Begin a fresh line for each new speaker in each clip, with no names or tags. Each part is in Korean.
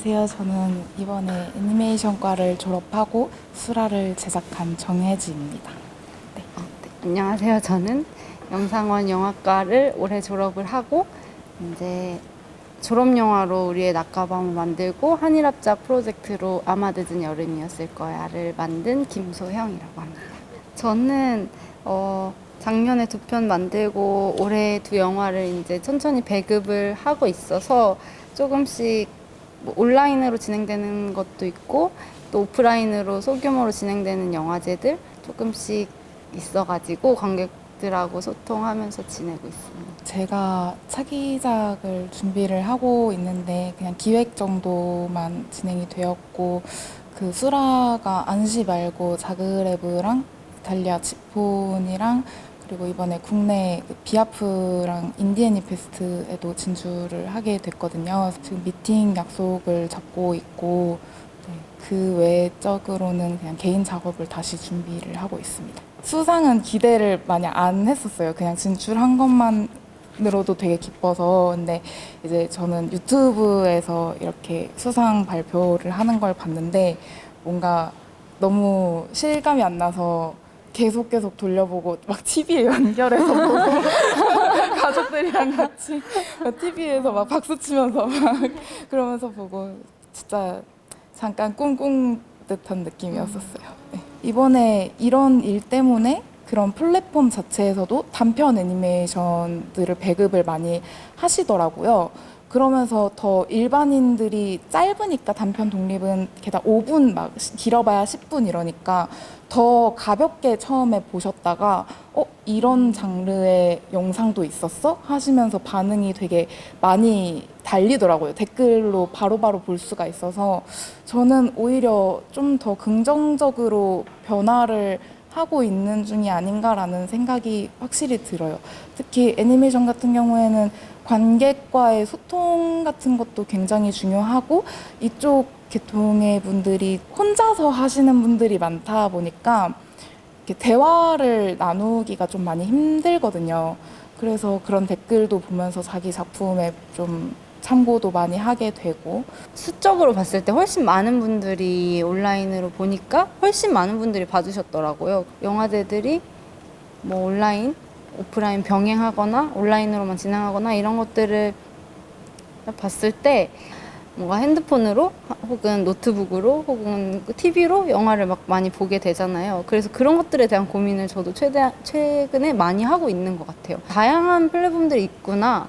안녕하세요. 저는 이번에 애니메이션과를 졸업하고 수라를 제작한 정혜지입니다. 네.
네, 안녕하세요. 저는 영상원 영화과를 올해 졸업을 하고 이제 졸업 영화로 우리의 낮가밤을 만들고 한일합작 프로젝트로 아마 늦은 여름이었을 거야를 만든 김소형이라고 합니다. 저는 작년에 2편 만들고 올해 2영화를 이제 천천히 배급을 하고 있어서 조금씩 뭐 온라인으로 진행되는 것도 있고 또 오프라인으로 소규모로 진행되는 영화제들 조금씩 있어가지고 관객들하고 소통하면서 지내고 있습니다.
제가 차기작을 준비를 하고 있는데 그냥 기획 정도만 진행이 되었고 그 수라가 안시 말고 자그레브랑 이탈리아 지폰이랑 그리고 이번에 국내 그 비아프랑 인디애니 페스트에도 진출을 하게 됐거든요. 지금 미팅 약속을 잡고 있고 네, 그 외적으로는 그냥 개인 작업을 다시 준비를 하고 있습니다. 수상은 기대를 많이 안 했었어요. 그냥 진출한 것만으로도 되게 기뻐서. 근데 이제 저는 유튜브에서 이렇게 수상 발표를 하는 걸 봤는데 뭔가 너무 실감이 안 나서 계속 돌려보고 막 TV에 연결해서 보고 가족들이랑 같이 TV에서 막 박수 치면서 막 그러면서 보고 진짜 잠깐 꿈꾼 듯한 느낌이었었어요. 네. 이번에 이런 일 때문에 그런 플랫폼 자체에서도 단편 애니메이션들을 배급을 많이 하시더라고요. 그러면서 더 일반인들이 짧으니까 단편 독립은 게다가 5분 막 길어봐야 10분 이러니까 더 가볍게 처음에 보셨다가 이런 장르의 영상도 있었어? 하시면서 반응이 되게 많이 달리더라고요. 댓글로 바로바로 볼 수가 있어서 저는 오히려 좀 더 긍정적으로 변화를 하고 있는 중이 아닌가라는 생각이 확실히 들어요. 특히 애니메이션 같은 경우에는 관객과의 소통 같은 것도 굉장히 중요하고 이쪽 계통의 분들이 혼자서 하시는 분들이 많다 보니까 이렇게 대화를 나누기가 좀 많이 힘들거든요. 그래서 그런 댓글도 보면서 자기 작품에 좀 참고도 많이 하게 되고
수적으로 봤을 때 훨씬 많은 분들이 온라인으로 보니까 훨씬 많은 분들이 봐주셨더라고요. 영화제들이 뭐 온라인, 오프라인 병행하거나 온라인으로만 진행하거나 이런 것들을 봤을 때 뭔가 핸드폰으로 혹은 노트북으로 혹은 TV로 영화를 막 많이 보게 되잖아요. 그래서 그런 것들에 대한 고민을 저도 최근에 많이 하고 있는 것 같아요. 다양한 플랫폼들이 있구나.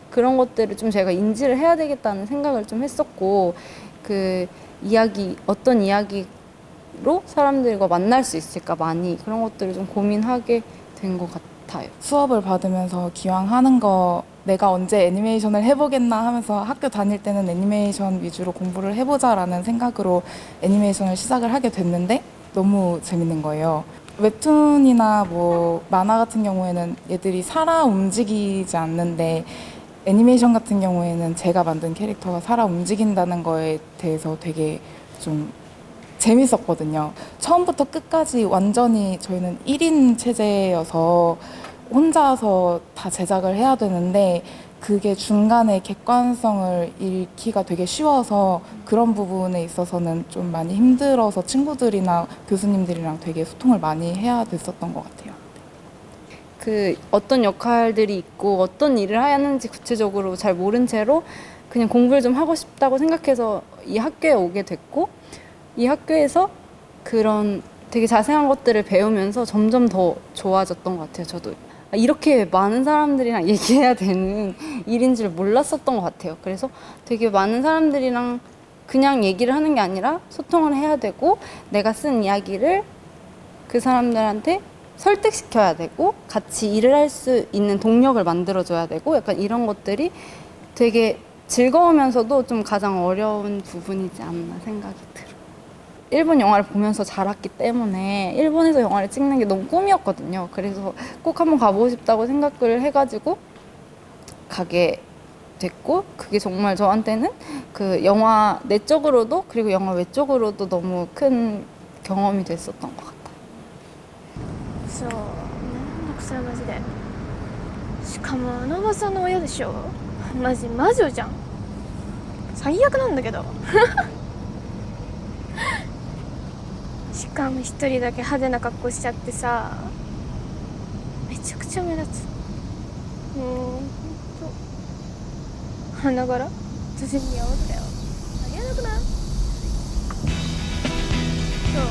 그런 것들을 좀 제가 인지를 해야 되겠다는 생각을 좀 했었고, 그 이야기, 어떤 이야기로 사람들과 만날 수 있을까 많이 그런 것들을 좀 고민하게 된 것 같아요.
수업을 받으면서 기왕 하는 거 내가 언제 애니메이션을 해보겠나 하면서 학교 다닐 때는 애니메이션 위주로 공부를 해보자라는 생각으로 애니메이션을 시작을 하게 됐는데 너무 재밌는 거예요. 웹툰이나 뭐 만화 같은 경우에는 얘들이 살아 움직이지 않는데 애니메이션 같은 경우에는 제가 만든 캐릭터가 살아 움직인다는 거에 대해서 되게 좀 재밌었거든요. 처음부터 끝까지 완전히 저희는 1인 체제여서 혼자서 다 제작을 해야 되는데 그게 중간에 객관성을 잃기가 되게 쉬워서 그런 부분에 있어서는 좀 많이 힘들어서 친구들이나 교수님들이랑 되게 소통을 많이 해야 됐었던 것 같아요.
그 어떤 역할들이 있고 어떤 일을 하는지 구체적으로 잘 모른 채로 그냥 공부를 좀 하고 싶다고 생각해서 이 학교에 오게 됐고, 이 학교에서 그런 되게 자세한 것들을 배우면서 점점 더 좋아졌던 것 같아요. 저도 이렇게 많은 사람들이랑 얘기해야 되는 일인 줄 몰랐었던 것 같아요. 그래서 되게 많은 사람들이랑 그냥 얘기를 하는 게 아니라 소통을 해야 되고, 내가 쓴 이야기를 그 사람들한테 설득시켜야 되고 같이 일을 할 수 있는 동력을 만들어줘야 되고, 약간 이런 것들이 되게 즐거우면서도 좀 가장 어려운 부분이지 않나 생각이 들어요. 일본 영화를 보면서 자랐기 때문에 일본에서 영화를 찍는 게 너무 꿈이었거든요. 그래서 꼭 한번 가보고 싶다고 생각을 해가지고 가게 됐고, 그게 정말 저한테는 그 영화 내적으로도 그리고 영화 외적으로도 너무 큰 경험이 됐었던 것 같아요.
そうめんどくさいマジで。しかもあのおばさんの親でしょ。マジ魔女じゃん。最悪なんだけどしかも一人だけ派手な格好しちゃってさ、めちゃくちゃ目立つ。もうほんと花柄私似合わずだよ。ありえなくない？そう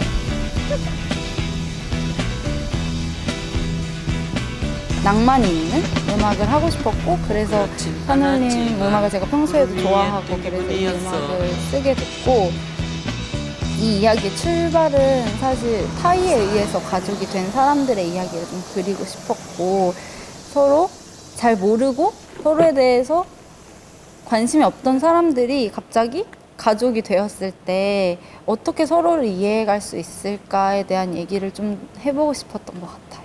낭만 있는 음악을 하고 싶었고, 그래서 산울림 음악을 제가 평소에도 좋아하고 그래서 이 음악을 쓰게 됐고, 이 이야기의 출발은 사실 타이에 의해서 가족이 된 사람들의 이야기를 좀 그리고 싶었고, 서로 잘 모르고 서로에 대해서 관심이 없던 사람들이 갑자기 가족이 되었을 때 어떻게 서로를 이해해갈 수 있을까에 대한 얘기를 좀 해보고 싶었던 것 같아요.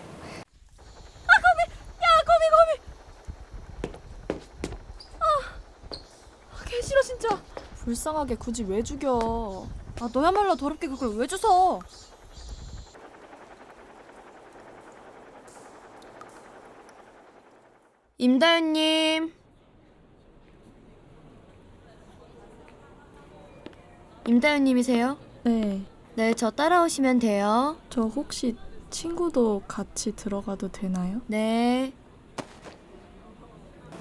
개 싫어 진짜. 불쌍하게 굳이 왜 죽여? 아 너야말로 더럽게 그걸 왜 주워? 임다윤님. 임다윤님이세요?
네,
네, 저 따라오시면 돼요.
저 혹시 친구도 같이 들어가도 되나요?
네.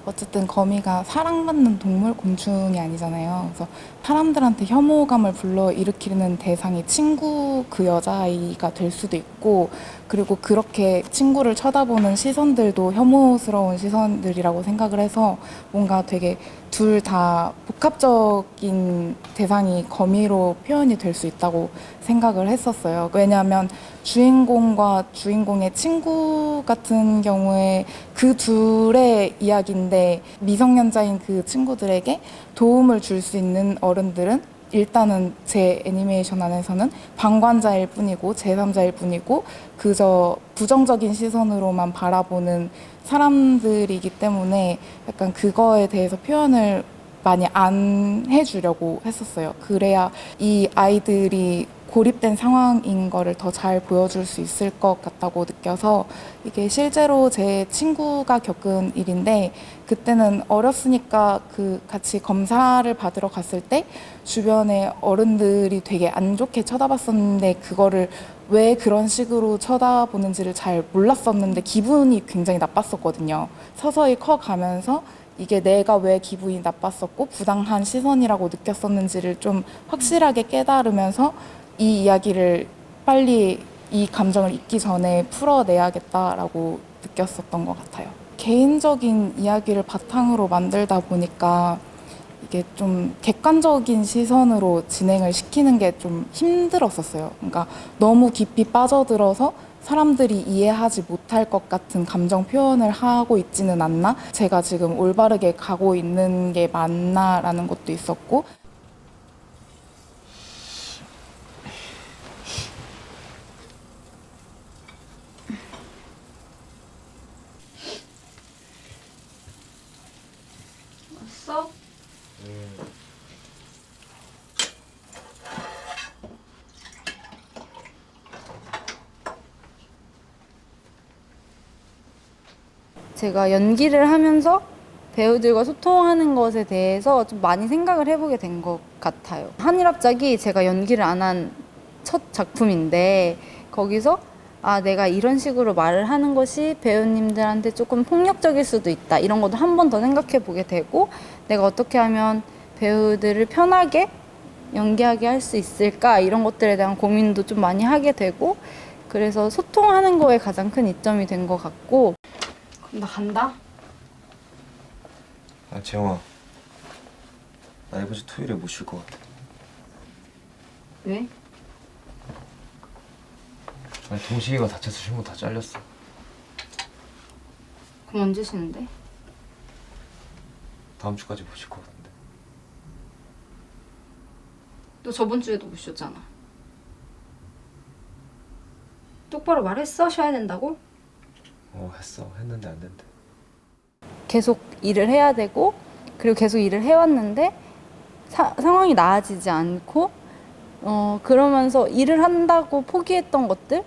어쨌든 거미가 사랑받는 동물, 곤충이 아니잖아요. 그래서 사람들한테 혐오감을 불러일으키는 대상이 친구, 그 여자아이가 될 수도 있고, 그리고 그렇게 친구를 쳐다보는 시선들도 혐오스러운 시선들이라고 생각을 해서 뭔가 되게 둘 다 복합적인 대상이 거미로 표현이 될 수 있다고 생각을 했었어요. 왜냐하면 주인공과 주인공의 친구 같은 경우에 그 둘의 이야기인데, 미성년자인 그 친구들에게 도움을 줄 수 있는 어른들은 일단은 제 애니메이션 안에서는 방관자일 뿐이고 제3자일 뿐이고 그저 부정적인 시선으로만 바라보는 사람들이기 때문에 약간 그거에 대해서 표현을 많이 안 해주려고 했었어요. 그래야 이 아이들이 고립된 상황인 거를 더 잘 보여줄 수 있을 것 같다고 느껴서, 이게 실제로 제 친구가 겪은 일인데, 그때는 어렸으니까 그 같이 검사를 받으러 갔을 때 주변에 어른들이 되게 안 좋게 쳐다봤었는데, 그거를 왜 그런 식으로 쳐다보는지를 잘 몰랐었는데 기분이 굉장히 나빴었거든요. 서서히 커가면서 이게 내가 왜 기분이 나빴었고 부당한 시선이라고 느꼈었는지를 좀 확실하게 깨달으면서 이 이야기를 빨리 이 감정을 잊기 전에 풀어내야겠다라고 느꼈었던 것 같아요. 개인적인 이야기를 바탕으로 만들다 보니까 이게 좀 객관적인 시선으로 진행을 시키는 게 좀 힘들었었어요. 그러니까 너무 깊이 빠져들어서 사람들이 이해하지 못할 것 같은 감정 표현을 하고 있지는 않나? 제가 지금 올바르게 가고 있는 게 맞나라는 것도 있었고,
왔어? 제가 연기를 하면서 배우들과 소통하는 것에 대해서 좀 많이 생각을 해보게 된 것 같아요. 한일합작이 제가 연기를 안 한 첫 작품인데, 거기서 아, 내가 이런 식으로 말을 하는 것이 배우님들한테 조금 폭력적일 수도 있다, 이런 것도 한 번 더 생각해 보게 되고, 내가 어떻게 하면 배우들을 편하게 연기하게 할 수 있을까, 이런 것들에 대한 고민도 좀 많이 하게 되고, 그래서 소통하는 거에 가장 큰 이점이 된 것 같고. 그럼 나 간다.
아, 재영아, 나 이번 주 토요일에 못 쉴 것 같아.
왜?
아니, 동식이가 다쳐서 신고 다 잘렸어.
그럼 언제 쉬는데?
다음 주까지 못 쉴 것 같은데.
너 저번 주에도 못 쉬었잖아. 똑바로 말했어? 쉬어야 된다고?
했는데 안 된대.
계속 일을 해야 되고, 그리고 계속 일을 해왔는데 상황이 나아지지 않고, 그러면서 일을 한다고 포기했던 것들,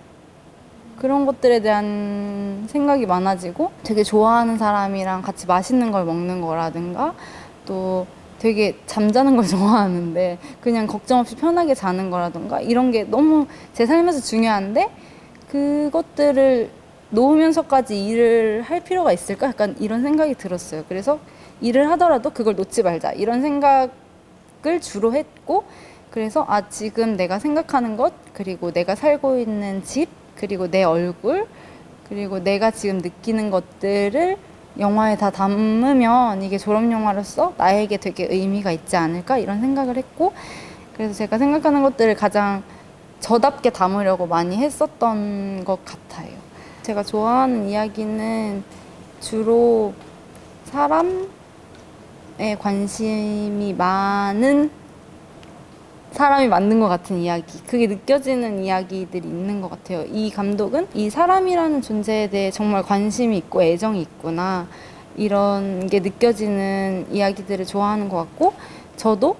그런 것들에 대한 생각이 많아지고, 되게 좋아하는 사람이랑 같이 맛있는 걸 먹는 거라든가, 또 되게 잠자는 걸 좋아하는데 그냥 걱정 없이 편하게 자는 거라던가 이런 게 너무 제 삶에서 중요한데 그것들을 놓으면서까지 일을 할 필요가 있을까? 약간 이런 생각이 들었어요. 그래서 일을 하더라도 그걸 놓지 말자 이런 생각을 주로 했고 그래서 지금 내가 생각하는 것 그리고 내가 살고 있는 집 그리고 내 얼굴 그리고 내가 지금 느끼는 것들을 영화에 다 담으면 이게 졸업영화로서 나에게 되게 의미가 있지 않을까 이런 생각을 했고 그래서 제가 생각하는 것들을 가장 저답게 담으려고 많이 했었던 것 같아요. 제가 좋아하는 이야기는 주로 사람에 관심이 많은 사람이 맞는 것 같은 이야기 그게 느껴지는 이야기들이 있는 것 같아요. 이 감독은 이 사람이라는 존재에 대해 정말 관심이 있고 애정이 있구나 이런 게 느껴지는 이야기들을 좋아하는 것 같고 저도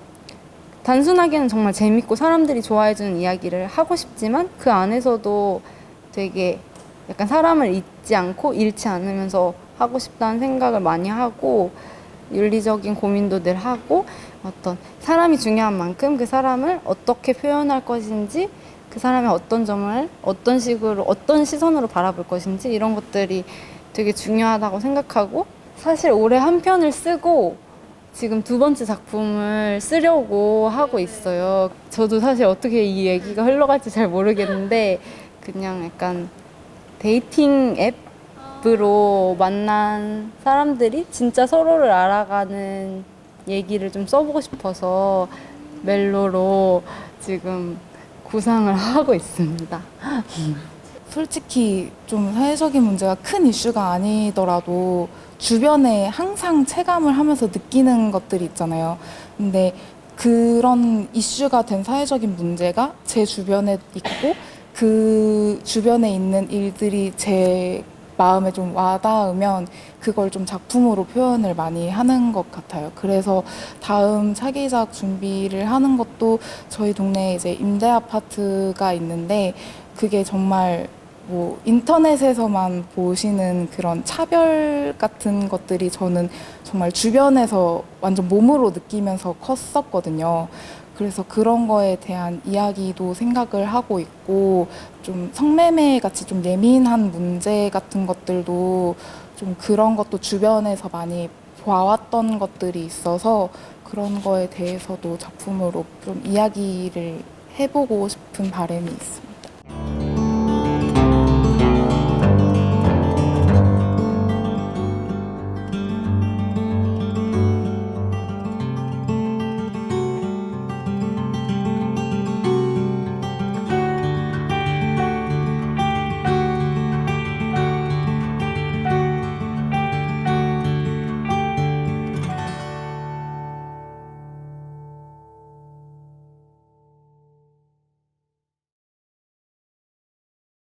단순하게는 정말 재밌고 사람들이 좋아해주는 이야기를 하고 싶지만 그 안에서도 되게 약간 사람을 잊지 않고 잃지 않으면서 하고 싶다는 생각을 많이 하고 윤리적인 고민도 늘 하고 어떤 사람이 중요한 만큼 그 사람을 어떻게 표현할 것인지 그 사람의 어떤 점을 어떤 식으로 어떤 시선으로 바라볼 것인지 이런 것들이 되게 중요하다고 생각하고 사실 올해 한 편을 쓰고 지금 두 번째 작품을 쓰려고 하고 있어요. 저도 사실 어떻게 이 얘기가 흘러갈지 잘 모르겠는데 그냥 약간 데이팅 앱으로 만난 사람들이 진짜 서로를 알아가는 얘기를 좀 써보고 싶어서 멜로로 지금 구상을 하고 있습니다.
솔직히 좀 사회적인 문제가 큰 이슈가 아니더라도 주변에 항상 체감을 하면서 느끼는 것들이 있잖아요. 근데 그런 이슈가 된 사회적인 문제가 제 주변에 있고 그 주변에 있는 일들이 제 마음에 좀 와닿으면 그걸 좀 작품으로 표현을 많이 하는 것 같아요. 그래서 다음 차기작 준비를 하는 것도 저희 동네에 이제 임대 아파트가 있는데 그게 정말 뭐 인터넷에서만 보시는 그런 차별 같은 것들이 저는 정말 주변에서 완전 몸으로 느끼면서 컸었거든요. 그래서 그런 거에 대한 이야기도 생각을 하고 있고 좀 성매매 같이 좀 예민한 문제 같은 것들도 좀 그런 것도 주변에서 많이 봐왔던 것들이 있어서 그런 거에 대해서도 작품으로 좀 이야기를 해보고 싶은 바람이 있습니다.